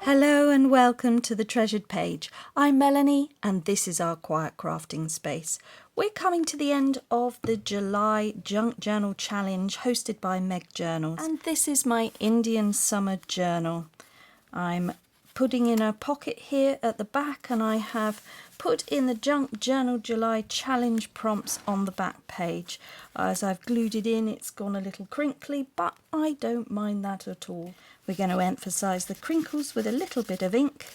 Hello and welcome to the Treasured Page. I'm Melanie and this is our quiet crafting space. We're coming to the end of the July Junk Journal Challenge hosted by Meg Journals, and this is my Indian summer journal. I'm putting in a pocket here at the back, and I have put in the Junk Journal July Challenge prompts on the back page. As I've glued it in, it's gone a little crinkly, but I don't mind that at all. We're going to emphasise the crinkles with a little bit of ink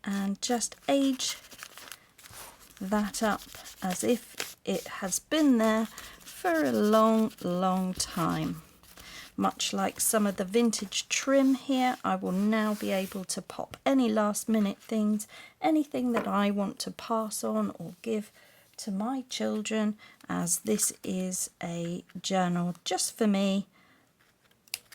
and just age that up as if it has been there for a long time. Much like some of the vintage trim here, I will now be able to pop any last minute things, anything that I want to pass on or give to my children, as this is a journal just for me.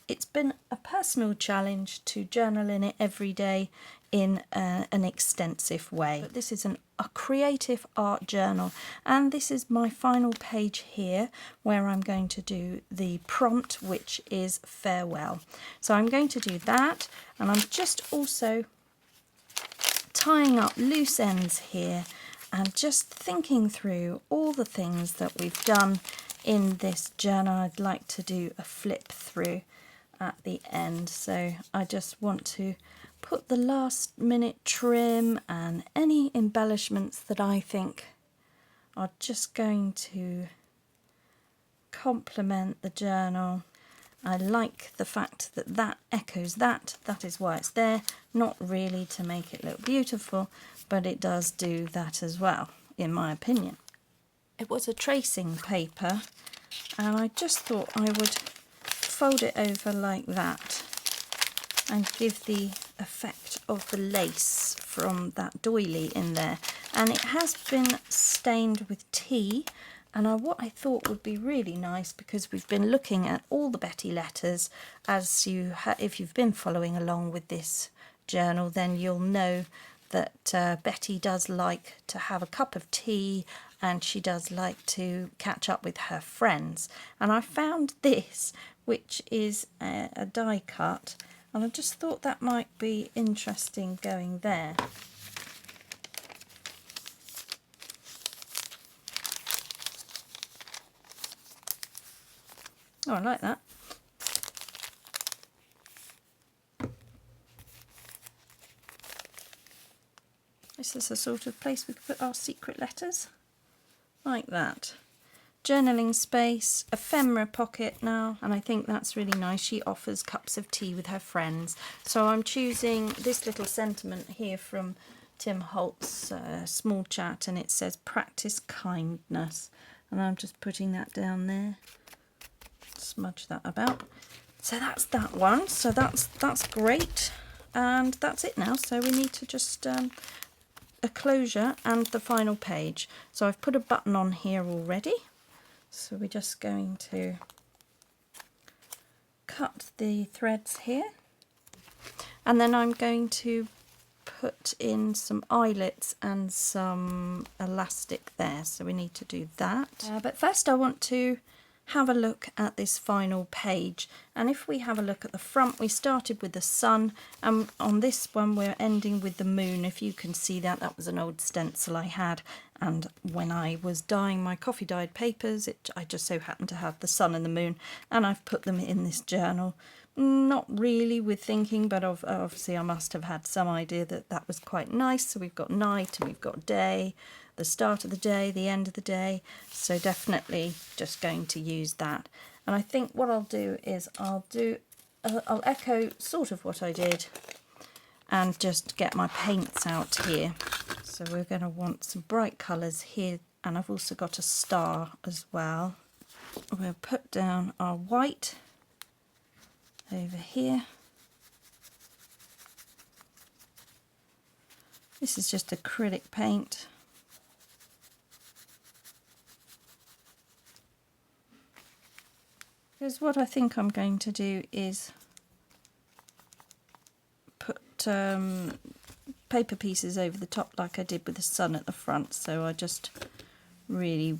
It's been a personal challenge to journal in it every day in an extensive way. But this is a creative art journal, and this is my final page here where I'm going to do the prompt, which is farewell. So I'm going to do that, and I'm just also tying up loose ends here and just thinking through all the things that we've done in this journal. I'd like to do a flip through at the end, so I just want to put the last minute trim and any embellishments that I think are just going to complement the journal. I like the fact that that echoes that is why it's there, not really to make it look beautiful, but it does do that as well, in my opinion. It was a tracing paper, and I just thought I would fold it over like that and give the effect of the lace from that doily in there. And it has been stained with tea, and what I thought would be really nice, because we've been looking at all the Betty letters, as if you've been following along with this journal, then you'll know that Betty does like to have a cup of tea, and she does like to catch up with her friends. And I found this, which is a die cut, and I just thought that might be interesting going there. Oh, I like that. This is a sort of place we could put our secret letters, like that. Journaling space, ephemera pocket now, and I think that's really nice. She offers cups of tea with her friends. So I'm choosing this little sentiment here from Tim Holt's small chat, and it says practice kindness, and I'm just putting that down there. Smudge that about. So that's that one. So that's great, and that's it now. So we need to just a closure and the final page. So I've put a button on here already. So we're just going to cut the threads here, and then I'm going to put in some eyelets and some elastic there, so we need to do that. But first I want to have a look at this final page, and if we have a look at the front, we started with the sun, and on this one we're ending with the moon. If you can see that, that was an old stencil I had, and when I was dyeing my coffee dyed papers, I just so happened to have the sun and the moon, and I've put them in this journal. Not really with thinking, but obviously I must have had some idea that that was quite nice. So we've got night and we've got day, the start of the day, the end of the day, so definitely just going to use that. And I think what I'll do is I'll echo sort of what I did and just get my paints out here. So we're going to want some bright colours here, and I've also got a star as well. We'll put down our white over here. This is just acrylic paint. Because what I think I'm going to do is put paper pieces over the top like I did with the sun at the front, so I just really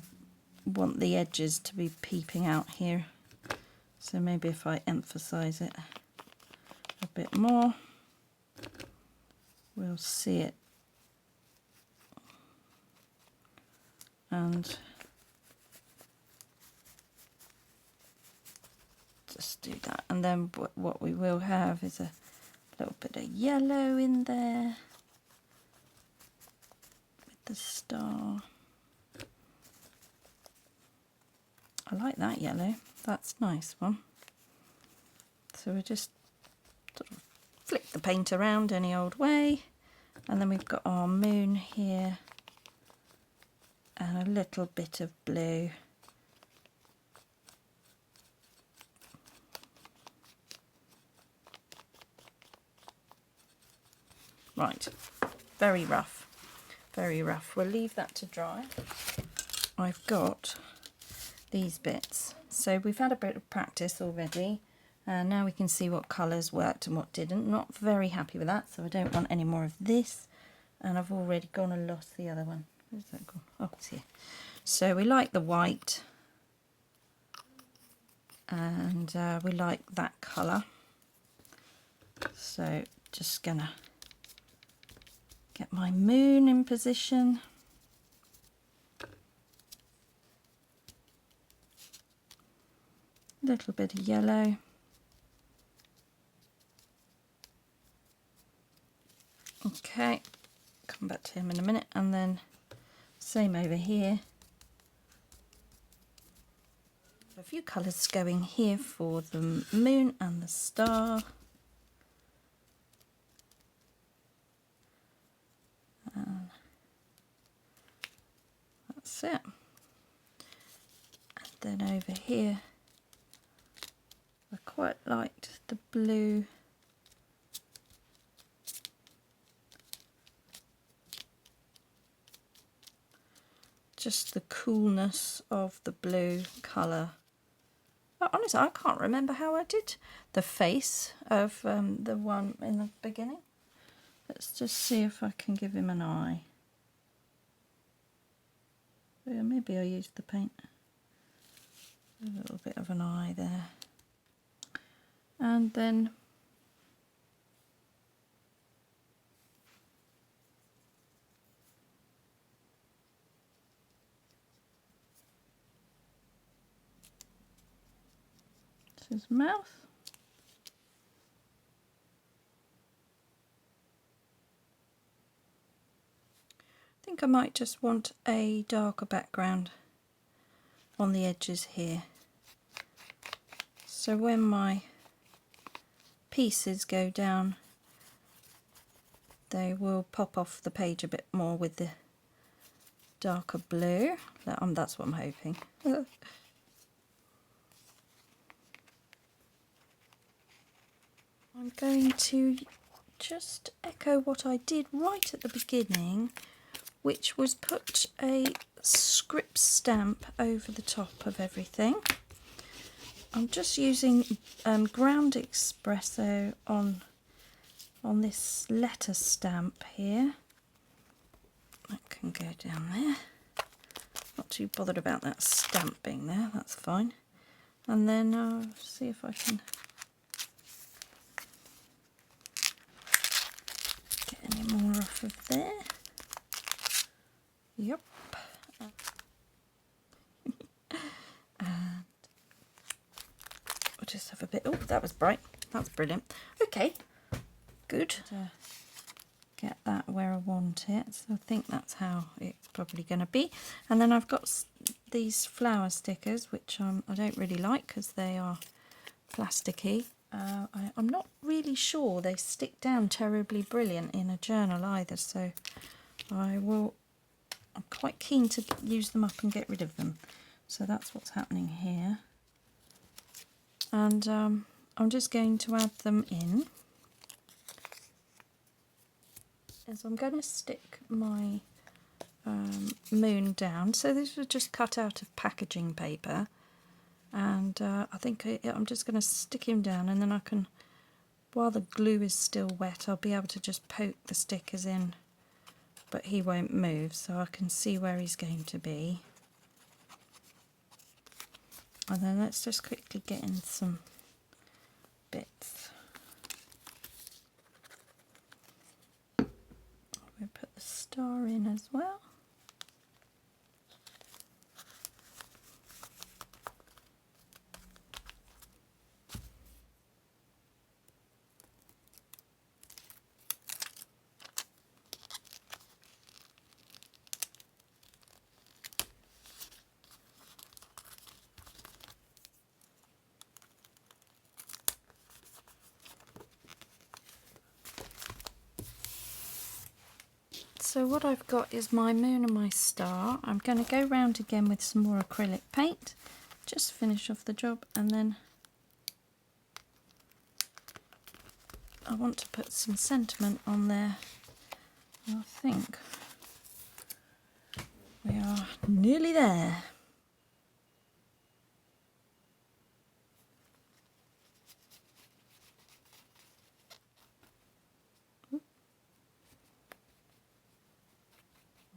want the edges to be peeping out here. So maybe if I emphasize it a bit more, we'll see it. And just do that, and then what we will have is a little bit of yellow in there with the star. I like that yellow, that's a nice one. So we just sort of flick the paint around any old way, and then we've got our moon here and a little bit of blue. Right, very rough, very rough. We'll leave that to dry. I've got these bits. So we've had a bit of practice already. Now we can see what colours worked and what didn't. Not very happy with that, so I don't want any more of this. And I've already gone and lost the other one. Where's that gone? Oh, it's here. So we like the white. And we like that colour. So just gonna get my moon in position. A little bit of yellow. Okay, come back to him in a minute, and then same over here. A few colours going here for the moon and the star. And that's it. And then over here, I quite liked the blue. Just the coolness of the blue colour. Oh, honestly, I can't remember how I did the face of the one in the beginning. Let's just see if I can give him an eye. Yeah, maybe I used the paint. A little bit of an eye there. And then his mouth. I think I might just want a darker background on the edges here. So when my pieces go down, they will pop off the page a bit more with the darker blue. That's what I'm hoping. I'm going to just echo what I did right at the beginning, which was put a script stamp over the top of everything. I'm just using ground espresso on this letter stamp here. That can go down there. Not too bothered about that stamp being there, that's fine. And then I'll see if I can get any more off of there. Yep. And we'll just have a bit. Oh, that was bright. That's brilliant. Okay, good. To get that where I want it. So I think that's how it's probably going to be. And then I've got these flower stickers, which I don't really like because they are plasticky. I'm not really sure they stick down terribly brilliant in a journal either, so I'm quite keen to use them up and get rid of them. So that's what's happening here. And I'm just going to add them in. As I'm going to stick my moon down. So this was just cut out of packaging paper. And I think I'm just going to stick him down, and then I can, while the glue is still wet, I'll be able to just poke the stickers in, but he won't move, so I can see where he's going to be. And then let's just quickly get in some bits. star in as well. So what I've got is my moon and my star. I'm going to go round again with some more acrylic paint, just finish off the job, and then I want to put some sentiment on there. I think we are nearly there.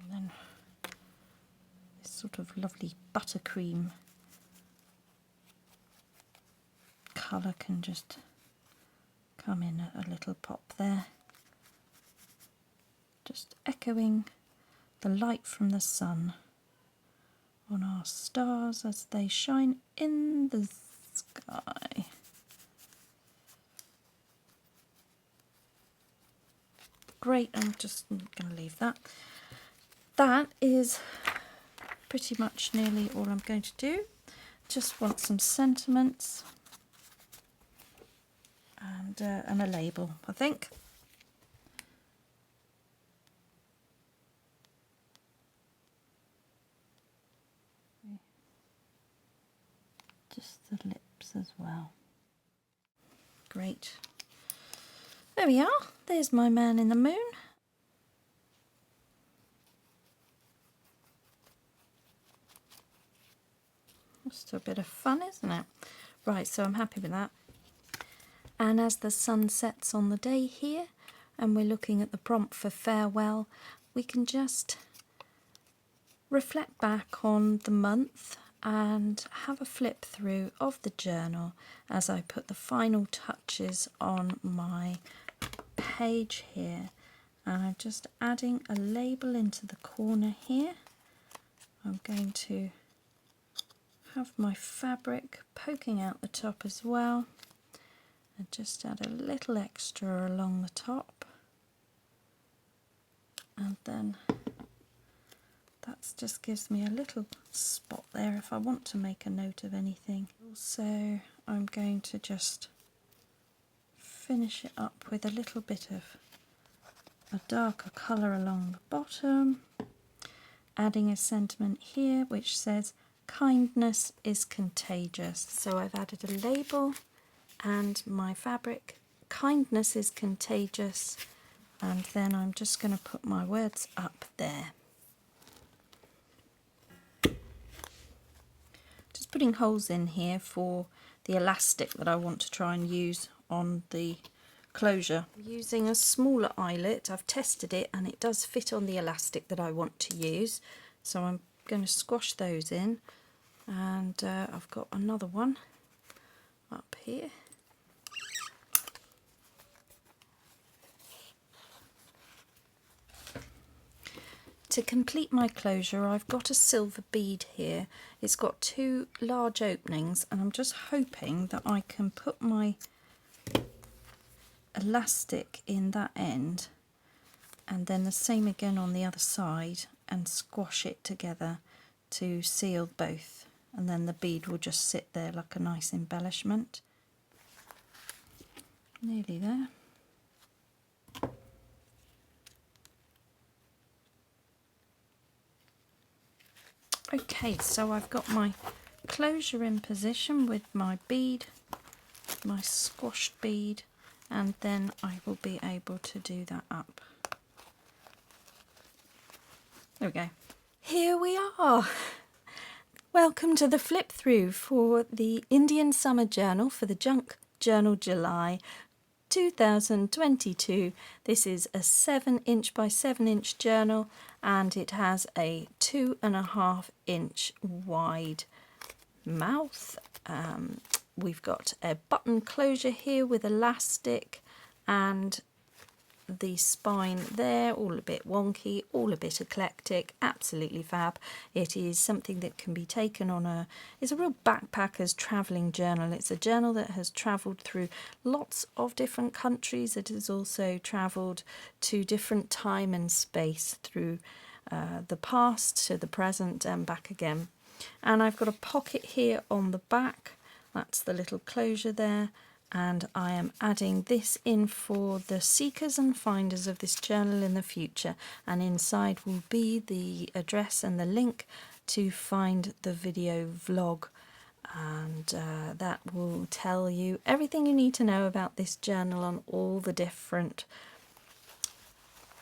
And then this sort of lovely buttercream colour can just come in at a little pop there. Just echoing the light from the sun on our stars as they shine in the sky. Great, I'm just going to leave that. That is pretty much nearly all I'm going to do. Just want some sentiments and a label, I think. Just the lips as well. Great. There we are. There's my man in the moon. Just a bit of fun, isn't it? Right, so I'm happy with that. And as the sun sets on the day here, and we're looking at the prompt for farewell, we can just reflect back on the month and have a flip through of the journal as I put the final touches on my page here. And I'm just adding a label into the corner here. I'm going to have my fabric poking out the top as well, and just add a little extra along the top, and then that just gives me a little spot there if I want to make a note of anything. Also, I'm going to just finish it up with a little bit of a darker colour along the bottom, adding a sentiment here which says kindness is contagious. So I've added a label and my fabric, kindness is contagious, and then I'm just going to put my words up there. Just putting holes in here for the elastic that I want to try and use on the closure. I'm using a smaller eyelet. I've tested it and it does fit on the elastic that I want to use, so I'm going to squash those in, and I've got another one up here. To complete my closure, I've got a silver bead here. It's got two large openings, and I'm just hoping that I can put my elastic in that end, and then the same again on the other side, and squash it together to seal both, and then the bead will just sit there like a nice embellishment. Nearly there. Okay, so I've got my closure in position with my bead, my squashed bead, and then I will be able to do that up. There we go. Here we are. Welcome to the flip through for the Indian Summer Journal for the Junk Journal July 2022. This is a 7" by 7" journal, and it has a 2.5 inch wide mouth. We've got a button closure here with elastic, and the spine there, all a bit wonky, all a bit eclectic, absolutely fab. It is something that can be taken on it's a real backpacker's travelling journal. It's a journal that has travelled through lots of different countries. It has also travelled to different time and space through the past to the present and back again. And I've got a pocket here on the back. That's the little closure there. And I am adding this in for the seekers and finders of this journal in the future, and inside will be the address and the link to find the video vlog, and that will tell you everything you need to know about this journal on all the different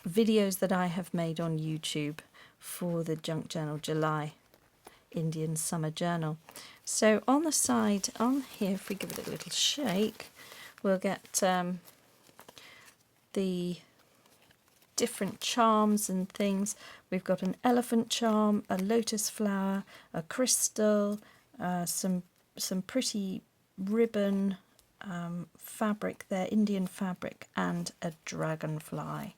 videos that I have made on YouTube for the Junk Journal July Indian Summer Journal. So on the side, on here, if we give it a little shake, we'll get the different charms and things. We've got an elephant charm, a lotus flower, a crystal, some pretty ribbon fabric there, Indian fabric, and a dragonfly.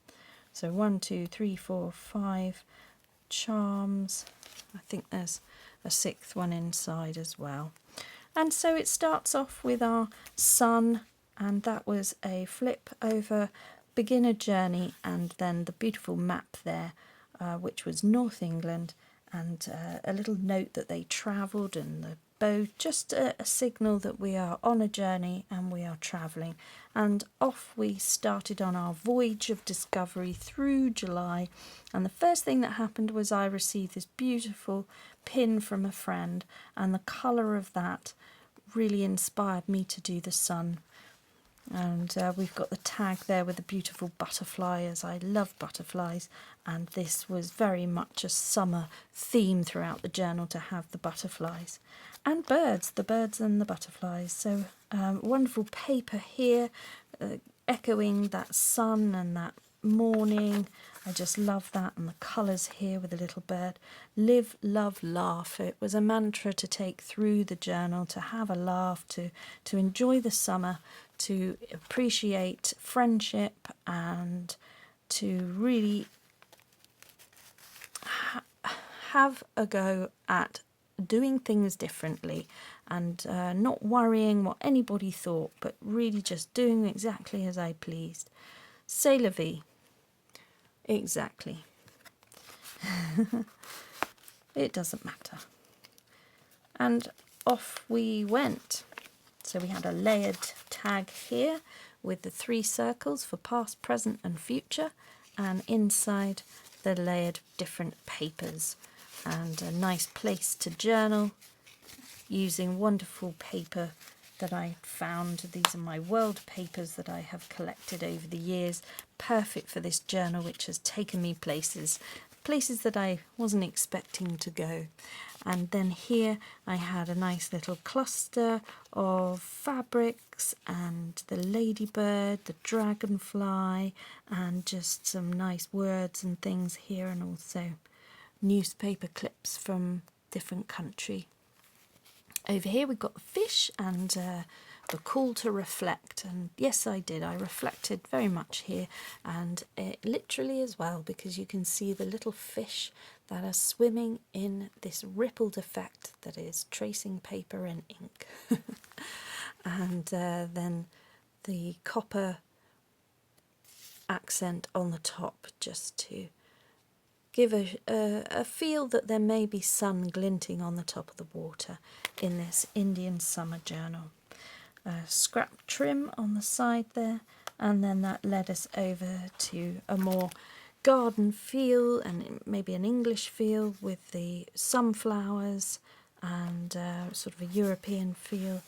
So 1, 2, 3, 4, 5 charms. I think there's a 6th one inside as well. And so it starts off with our sun, and that was a flip over beginner journey, and then the beautiful map there, which was North England, and a little note that they travelled, and the bow, just a signal that we are on a journey and we are travelling. And off we started on our voyage of discovery through July, and the first thing that happened was I received this beautiful pin from a friend, and the colour of that really inspired me to do the sun. And we've got the tag there with a beautiful butterfly, as I love butterflies, and this was very much a summer theme throughout the journal, to have the butterflies and birds, the birds and the butterflies. So wonderful paper here, echoing that sun and that morning. I just love that, and the colours here with a little bird. Live, love, laugh. It was a mantra to take through the journal, to have a laugh, to enjoy the summer, to appreciate friendship, and to really have a go at doing things differently, and not worrying what anybody thought, but really just doing exactly as I pleased. C'est la vie. Exactly. It doesn't matter. And off we went. So we had a layered tag here with the 3 circles for past, present and future, and inside the layered different papers, and a nice place to journal using wonderful paper that I found. These are my world papers that I have collected over the years, perfect for this journal, which has taken me places that I wasn't expecting to go. And then here I had a nice little cluster of fabrics, and the ladybird, the dragonfly, and just some nice words and things here, and also newspaper clips from different country. Over here we've got the fish and the call to reflect, and yes, I did. I reflected very much here, and literally as well, because you can see the little fish that are swimming in this rippled effect that is tracing paper and ink. And then the copper accent on the top, just to give a feel that there may be sun glinting on the top of the water in this Indian summer journal. Scrap trim on the side there, and then that led us over to a more garden feel, and maybe an English feel, with the sunflowers, and sort of a European feel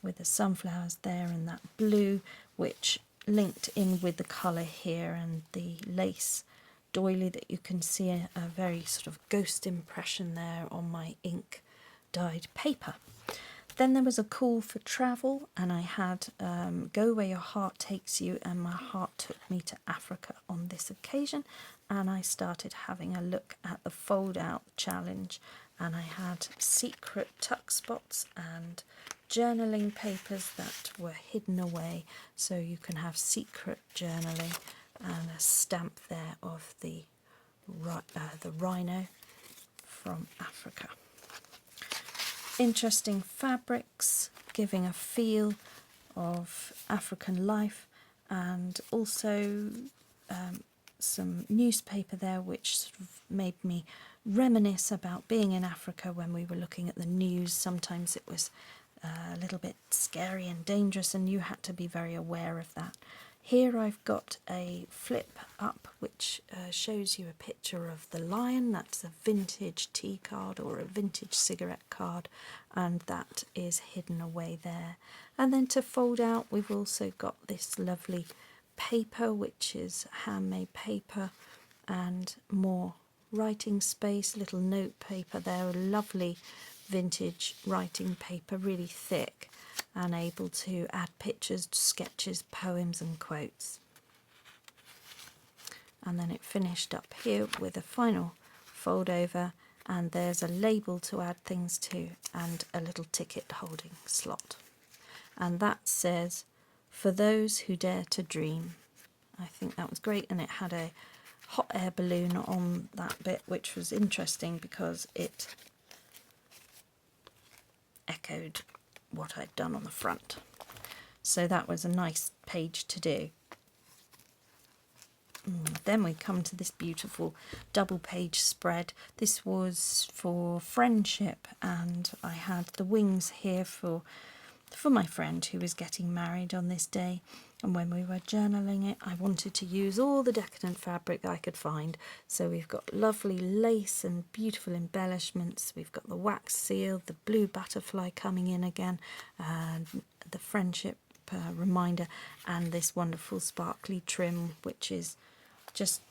with the sunflowers there, and that blue, which linked in with the colour here, and the lace doily that you can see, a very sort of ghost impression there on my ink dyed paper. Then there was a call for travel, and I had Go Where Your Heart Takes You, and my heart took me to Africa on this occasion, and I started having a look at the fold out challenge, and I had secret tuck spots and journaling papers that were hidden away, so you can have secret journaling and a stamp there of the rhino from Africa. Interesting fabrics, giving a feel of African life, and also some newspaper there which sort of made me reminisce about being in Africa when we were looking at the news. Sometimes it was a little bit scary and dangerous, and you had to be very aware of that. Here I've got a flip up which shows you a picture of the lion. That's a vintage tea card or a vintage cigarette card, and that is hidden away there. And then to fold out, we've also got this lovely paper, which is handmade paper, and more writing space, little note paper there, a lovely vintage writing paper, really thick, and able to add pictures, sketches, poems and quotes. And then it finished up here with a final fold over, and there's a label to add things to and a little ticket holding slot. And that says, "For those who dare to dream." I think that was great, and it had a hot air balloon on that bit, which was interesting because it echoed what I'd done on the front. So that was a nice page to do. Then we come to this beautiful double page spread. This was for friendship, and I had the wings here for my friend who was getting married on this day. And when we were journaling it, I wanted to use all the decadent fabric I could find. So we've got lovely lace and beautiful embellishments. We've got the wax seal, the blue butterfly coming in again, and the friendship reminder, and this wonderful sparkly trim, which is just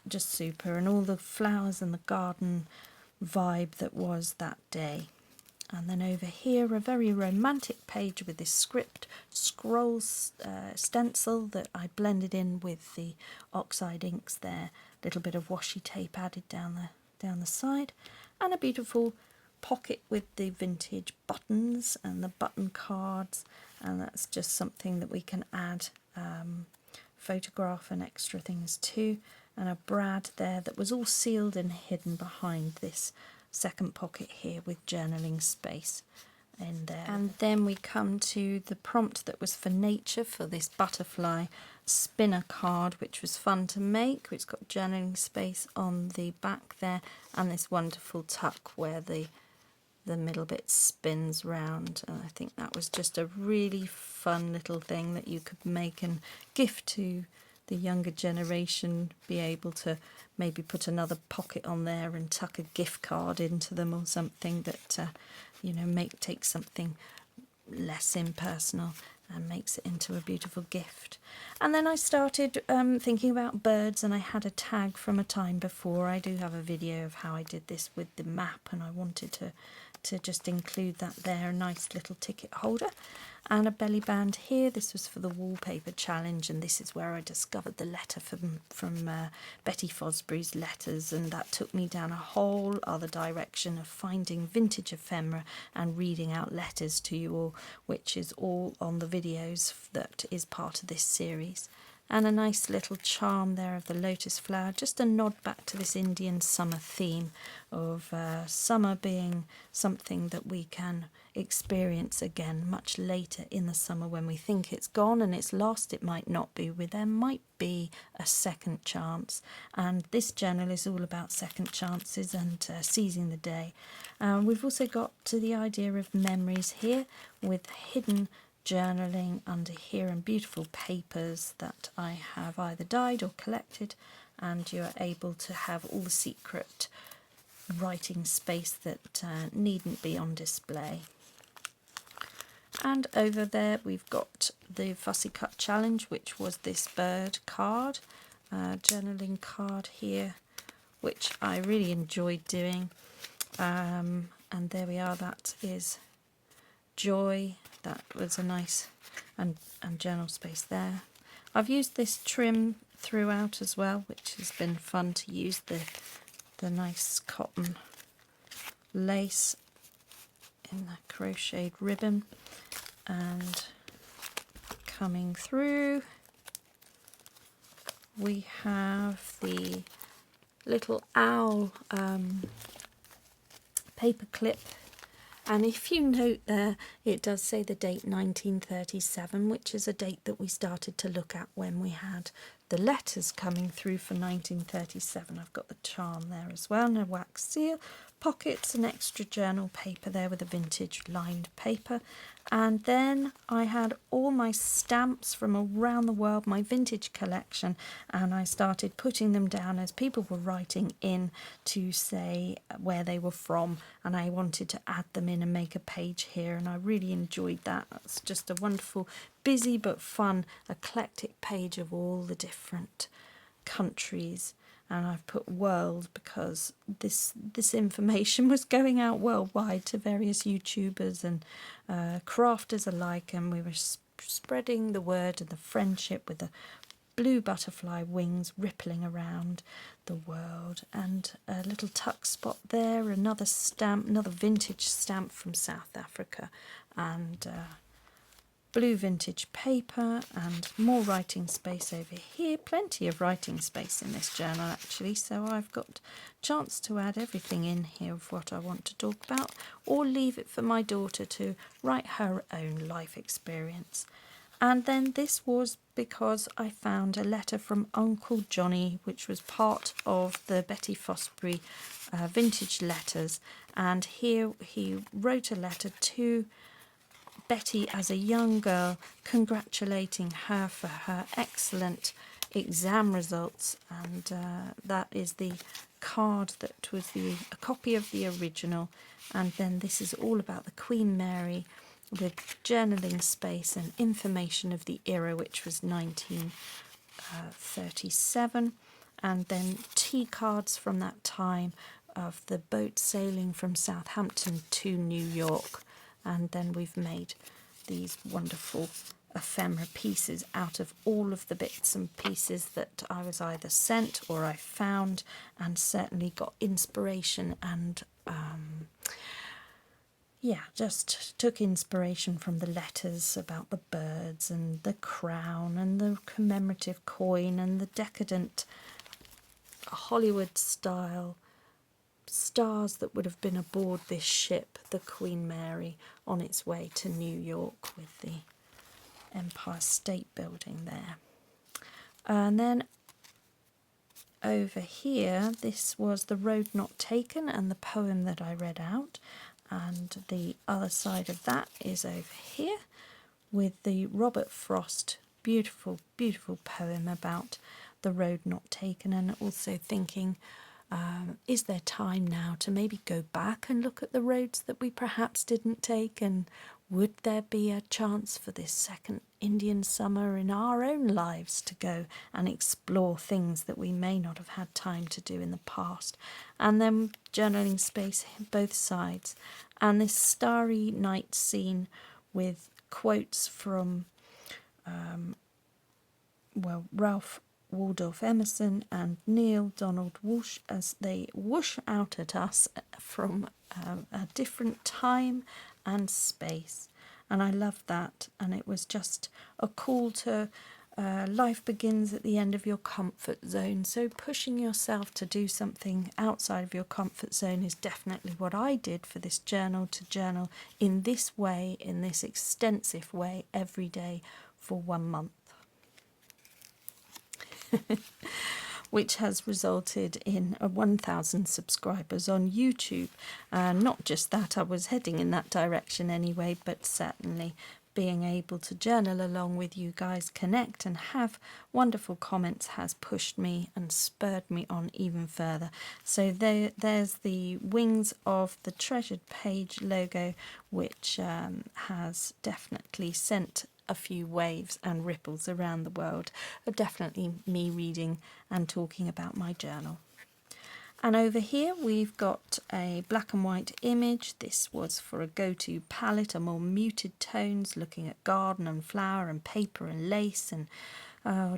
super, and all the flowers and the garden vibe that was that day. And then over here, a very romantic page with this script scroll stencil that I blended in with the oxide inks there. A little bit of washi tape added down the side, and a beautiful pocket with the vintage buttons and the button cards. And that's just something that we can add photograph and extra things to. And a brad there that was all sealed and hidden behind this second pocket here with journaling space in there. And then we come to the prompt that was for nature for this butterfly spinner card, which was fun to make. It's got journaling space on the back there, and this wonderful tuck where the middle bit spins round. And I think that was just a really fun little thing that you could make and gift to the younger generation, be able to maybe put another pocket on there and tuck a gift card into them or something that take something less impersonal and makes it into a beautiful gift. And then I started thinking about birds, and I had a tag from a time before. I do have a video of how I did this with the map, and I wanted to just include that there, a nice little ticket holder and a belly band here. This was for the wallpaper challenge, and this is where I discovered the letter from Betty Fosbury's letters, and that took me down a whole other direction of finding vintage ephemera and reading out letters to you all, which is all on the videos that is part of this series. And a nice little charm there of the lotus flower, just a nod back to this Indian summer theme of summer being something that we can experience again much later in the summer when we think it's gone and it's lost. It might not be. There might be a second chance, and this journal is all about second chances and seizing the day. We've also got to the idea of memories here with hidden journaling under here and beautiful papers that I have either dyed or collected, and you're able to have all the secret writing space that needn't be on display. And over there we've got the Fussy Cut Challenge, which was this bird card, journaling card here, which I really enjoyed doing. And there we are, that is Joy. That was a nice and journal space there. I've used this trim throughout as well, which has been fun to use, the nice cotton lace in the crocheted ribbon, and coming through we have the little owl paper clip, and if you note there, it does say the date 1937, which is a date that we started to look at when we had the letters coming through for 1937. I've got the charm there as well, and a wax seal, pockets, and extra journal paper there with a vintage lined paper. And then I had all my stamps from around the world, my vintage collection, and I started putting them down as people were writing in to say where they were from, and I wanted to add them in and make a page here, and I really enjoyed that. That's just a wonderful, busy but fun, eclectic page of all the different countries. And I've put world because this information was going out worldwide to various YouTubers and crafters alike, and we were spreading the word and the friendship with the blue butterfly wings rippling around the world. And a little tuck spot there, another stamp, another vintage stamp from South Africa, and blue vintage paper, and more writing space over here. Plenty of writing space in this journal actually, so I've got a chance to add everything in here of what I want to talk about, or leave it for my daughter to write her own life experience. And then this was because I found a letter from Uncle Johnny, which was part of the Betty Fosbury vintage letters, and here he wrote a letter to Betty as a young girl, congratulating her for her excellent exam results, and that is the card that was a copy of the original. And then this is all about the Queen Mary, with journaling space and information of the era, which was 1937, and then tea cards from that time of the boat sailing from Southampton to New York. And then we've made these wonderful ephemera pieces out of all of the bits and pieces that I was either sent or I found, and certainly got inspiration and just took inspiration from the letters about the birds and the crown and the commemorative coin and the decadent Hollywood style stars that would have been aboard this ship, the Queen Mary, on its way to New York with the Empire State Building there. And then over here, this was The Road Not Taken and the poem that I read out. And the other side of that is over here with the Robert Frost beautiful, beautiful poem about the road not taken, and also thinking, is there time now to maybe go back and look at the roads that we perhaps didn't take, and would there be a chance for this second Indian summer in our own lives to go and explore things that we may not have had time to do in the past? And then journaling space both sides, and this starry night scene with quotes from Ralph Waldorf Emerson and Neil Donald Walsh as they whoosh out at us from a different time and space. And I love that, and it was just a call to life begins at the end of your comfort zone. So pushing yourself to do something outside of your comfort zone is definitely what I did for this journal, to journal in this way, in this extensive way, every day for 1 month. Which has resulted in 1,000 subscribers on YouTube. Not just that, I was heading in that direction anyway, but certainly being able to journal along with you guys, connect and have wonderful comments has pushed me and spurred me on even further. So there's the wings of the Treasured Page logo, which has definitely sent a few waves and ripples around the world. Definitely me reading and talking about my journal. And over here we've got a black and white image. This was for a go-to palette, a more muted tones, looking at garden and flower and paper and lace, and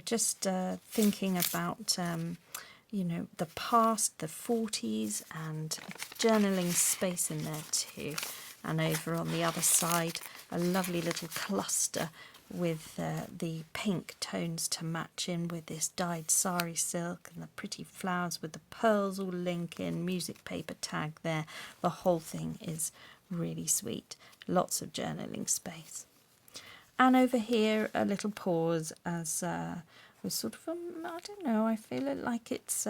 just thinking about the past, the 40s, and journaling space in there too. And over on the other side, a lovely little cluster with the pink tones to match in with this dyed sari silk, and the pretty flowers with the pearls all link in, music paper tag there. The whole thing is really sweet. Lots of journaling space. And over here, a little pause as was sort of, I don't know, I feel it like it's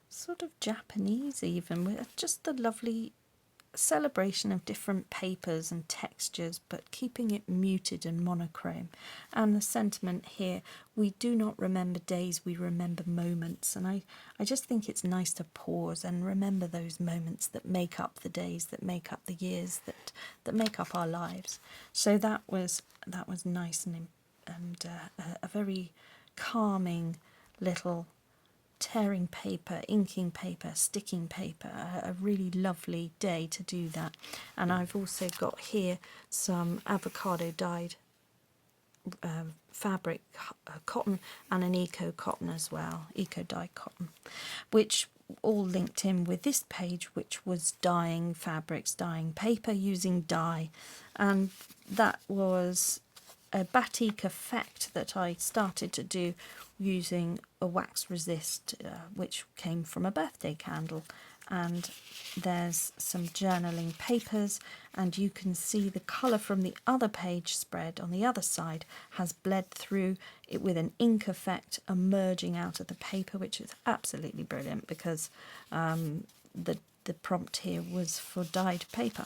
sort of Japanese even, with just the lovely celebration of different papers and textures, but keeping it muted and monochrome. And the sentiment here, we do not remember days, we remember moments. And I just think it's nice to pause and remember those moments that make up the days, that make up the years, that make up our lives. So that was nice and a very calming little tearing paper, inking paper, sticking paper, a really lovely day to do that. And I've also got here some avocado dyed fabric, cotton, and an eco cotton as well, eco dye cotton, which all linked in with this page, which was dyeing fabrics, dyeing paper using dye. And that was a batik effect that I started to do using a wax resist, which came from a birthday candle. And there's some journaling papers, and you can see the colour from the other page spread on the other side has bled through it with an ink effect emerging out of the paper, which is absolutely brilliant because the prompt here was for dyed paper.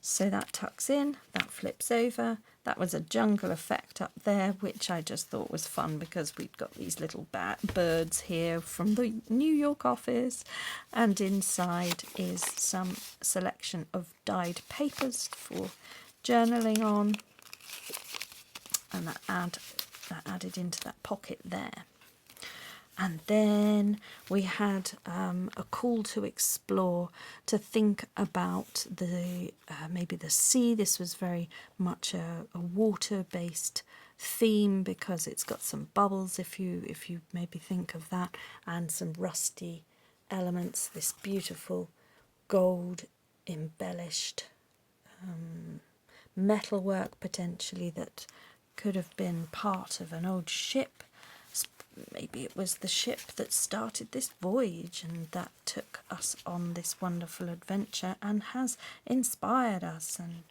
So that tucks in, that flips over. That was a jungle effect up there, which I just thought was fun because we've got these little birds here from the New York office. And inside is some selection of dyed papers for journaling on. And that added into that pocket there. And then we had a call to explore, to think about the maybe the sea. This was very much a water-based theme because it's got some bubbles, if you maybe think of that, and some rusty elements. This beautiful gold embellished metalwork potentially that could have been part of an old ship. Maybe it was the ship that started this voyage and that took us on this wonderful adventure and has inspired us and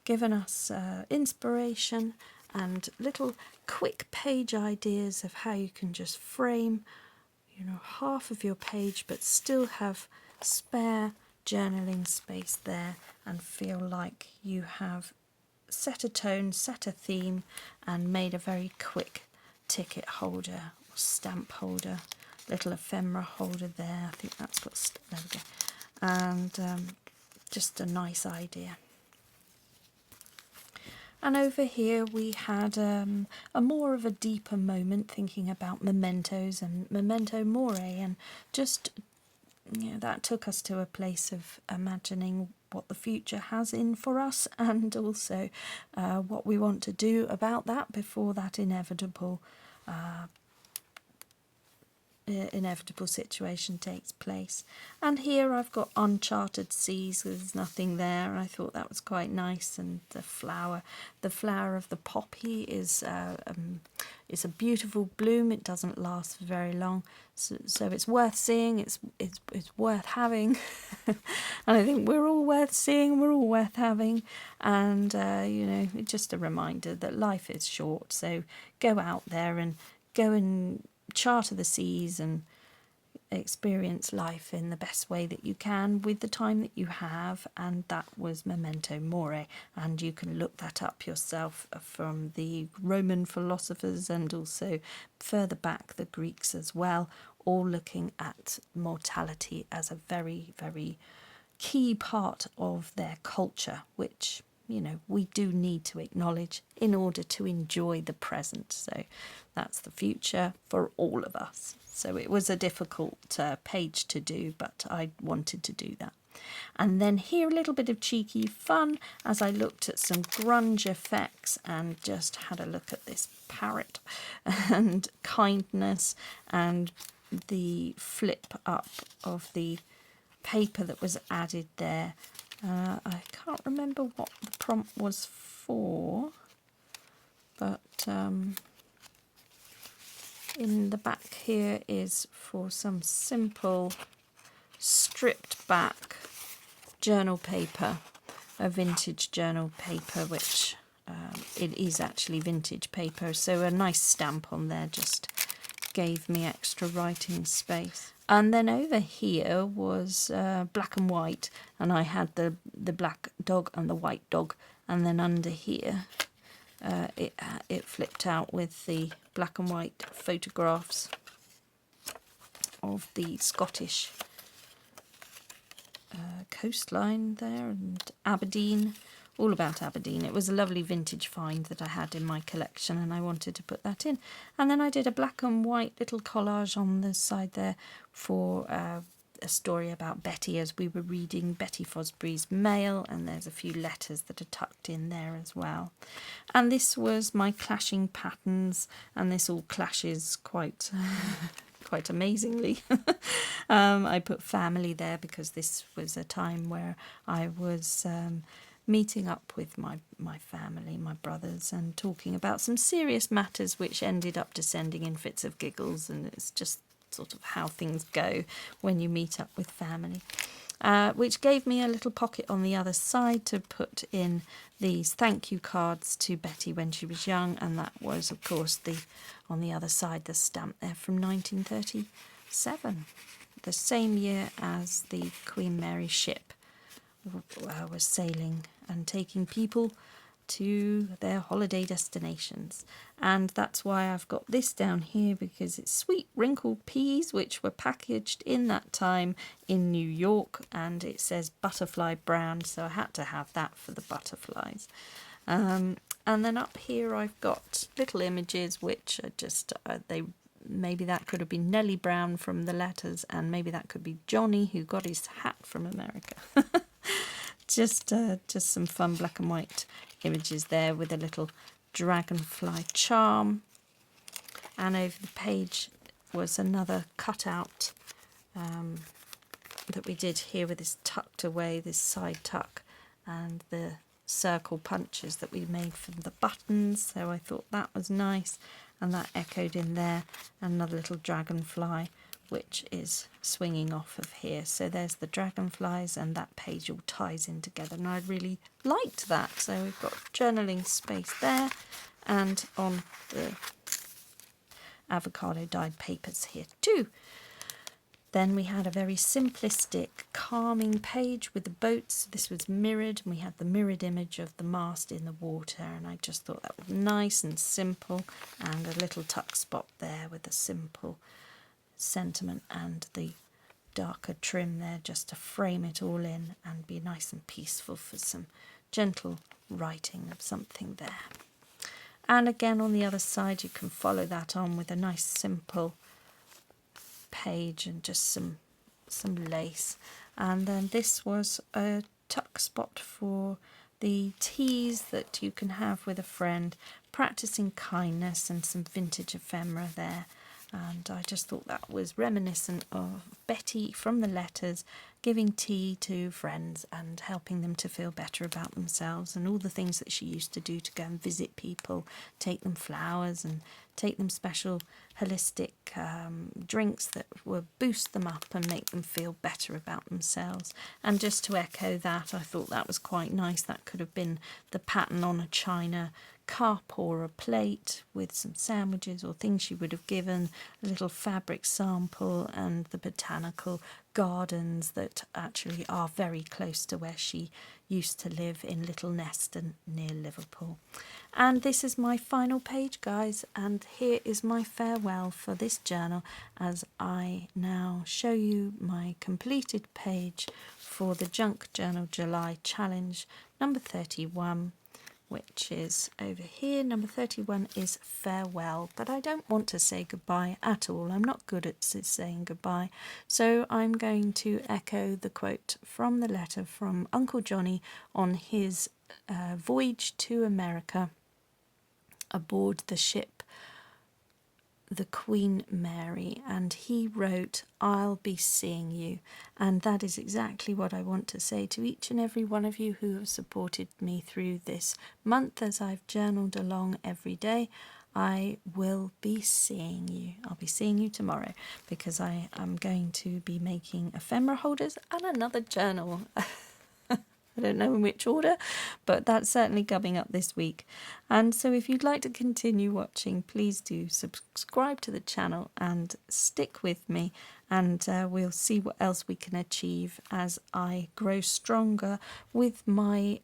given us inspiration and little quick page ideas of how you can just frame, half of your page but still have spare journaling space there and feel like you have set a tone, set a theme, and made a very quick ticket holder, stamp holder, little ephemera holder there. I think that's got, there we go. And just a nice idea. And over here we had a more of a deeper moment thinking about mementos and memento mori, and just that took us to a place of imagining what the future has in for us, and also what we want to do about that before that inevitable situation takes place. And here I've got uncharted seas, there's nothing there. I thought that was quite nice. And the flower of the poppy is a beautiful bloom. It doesn't last for very long, so it's worth seeing, it's worth having. And I think we're all worth seeing, we're all worth having. And it's just a reminder that life is short, so go out there and go and charter the seas and experience life in the best way that you can with the time that you have. And that was memento mori, and you can look that up yourself from the Roman philosophers and also further back the Greeks as well, all looking at mortality as a very, very key part of their culture, which we do need to acknowledge in order to enjoy the present. So that's the future for all of us. So it was a difficult page to do, but I wanted to do that. And then here a little bit of cheeky fun as I looked at some grunge effects and just had a look at this parrot and kindness and the flip up of the paper that was added there. I can't remember what the prompt was for. but in the back here is for some simple stripped back journal paper, a vintage journal paper, which it is actually vintage paper, so a nice stamp on there just gave me extra writing space. And then over here was black and white, and I had the black dog and the white dog, and then under here it flipped out with the black and white photographs of the Scottish coastline there, and Aberdeen, all about Aberdeen. It was a lovely vintage find that I had in my collection, and I wanted to put that in. And then I did a black and white little collage on the side there for a story about Betty, as we were reading Betty Fosbury's Mail, and there's a few letters that are tucked in there as well. And this was my clashing patterns, and this all clashes quite quite amazingly. I put family there because this was a time where I was meeting up with my family, my brothers, and talking about some serious matters which ended up descending in fits of giggles, and it's just sort of how things go when you meet up with family. Which gave me a little pocket on the other side to put in these thank you cards to Betty when she was young, and that was, of course, on the other side, the stamp there from 1937, the same year as the Queen Mary ship was sailing and taking people to their holiday destinations. And that's why I've got this down here, because it's sweet wrinkled peas which were packaged in that time in New York, and it says butterfly brand, so I had to have that for the butterflies. And then up here I've got little images which are just maybe that could have been Nellie Brown from the letters, and maybe that could be Johnny who got his hat from America. Just some fun black and white images there with a little dragonfly charm. And over the page was another cutout that we did here with this tucked away, this side tuck, and the circle punches that we made from the buttons. So I thought that was nice, and that echoed in there. Another little dragonfly which is swinging off of here. So there's the dragonflies, and that page all ties in together, and I really liked that. So we've got journaling space there, and on the avocado dyed papers here too. Then we had a very simplistic, calming page with the boats. This was mirrored, and we had the mirrored image of the mast in the water, and I just thought that was nice and simple, and a little tuck spot there with a simple sentiment and the darker trim there just to frame it all in and be nice and peaceful for some gentle writing of something there. And again on the other side you can follow that on with a nice simple page and just some lace. And then this was a tuck spot for the teas that you can have with a friend, practicing kindness, and some vintage ephemera there. And I just thought that was reminiscent of Betty from the letters, giving tea to friends and helping them to feel better about themselves, and all the things that she used to do to go and visit people, take them flowers and take them special holistic drinks that would boost them up and make them feel better about themselves. And just to echo that, I thought that was quite nice. That could have been the pattern on a china cup or a plate with some sandwiches or things she would have given, a little fabric sample, and the botanical gardens that actually are very close to where she used to live in Little Neston near Liverpool. And this is my final page, guys, and here is my farewell for this journal as I now show you my completed page for the Junk Journal July Challenge number 31, which is over here. Number 31 is farewell, but I don't want to say goodbye at all. I'm not good at saying goodbye, so I'm going to echo the quote from the letter from Uncle Johnny on his voyage to America aboard the ship the Queen Mary, and he wrote, "I'll be seeing you." And that is exactly what I want to say to each and every one of you who have supported me through this month as I've journaled along every day. I will be seeing you. I'll be seeing you tomorrow because I am going to be making ephemera holders and another journal. I don't know in which order, but that's certainly coming up this week. And so if you'd like to continue watching, please do subscribe to the channel and stick with me, and we'll see what else we can achieve as I grow stronger with my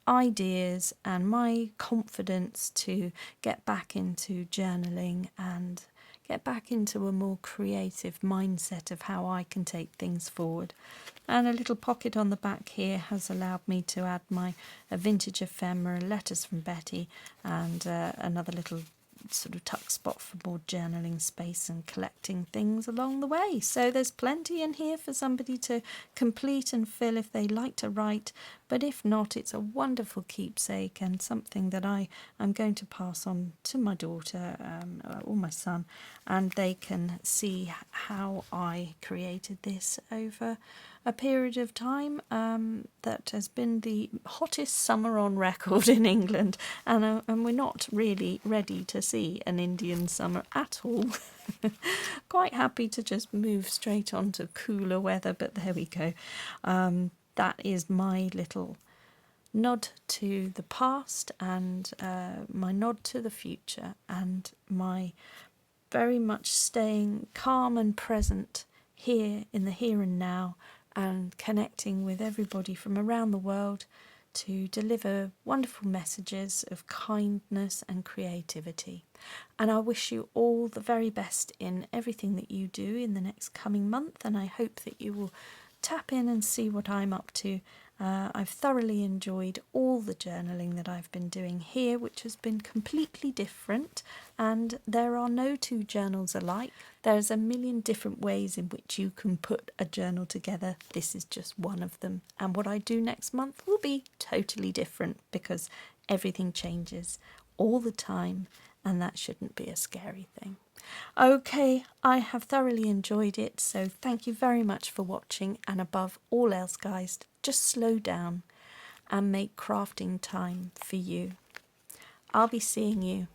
ideas and my confidence to get back into journaling and get back into a more creative mindset of how I can take things forward. And a little pocket on the back here has allowed me to add my vintage ephemera, letters from Betty, and another little sort of tuck spot for more journaling space and collecting things along the way. So there's plenty in here for somebody to complete and fill if they like to write, but if not, it's a wonderful keepsake and something that I am going to pass on to my daughter or my son, and they can see how I created this over a period of time that has been the hottest summer on record in England, and we're not really ready to see an Indian summer at all. Quite happy to just move straight on to cooler weather, but there we go. That is my little nod to the past and my nod to the future, and my very much staying calm and present here in the here and now, and connecting with everybody from around the world to deliver wonderful messages of kindness and creativity. And I wish you all the very best in everything that you do in the next coming month, and I hope that you will tap in and see what I'm up to. I've thoroughly enjoyed all the journaling that I've been doing here, which has been completely different, and there are no two journals alike. There's a million different ways in which you can put a journal together. This is just one of them, and what I do next month will be totally different because everything changes all the time, and that shouldn't be a scary thing. Okay, I have thoroughly enjoyed it, so thank you very much for watching, and above all else, guys, just slow down and make crafting time for you. I'll be seeing you.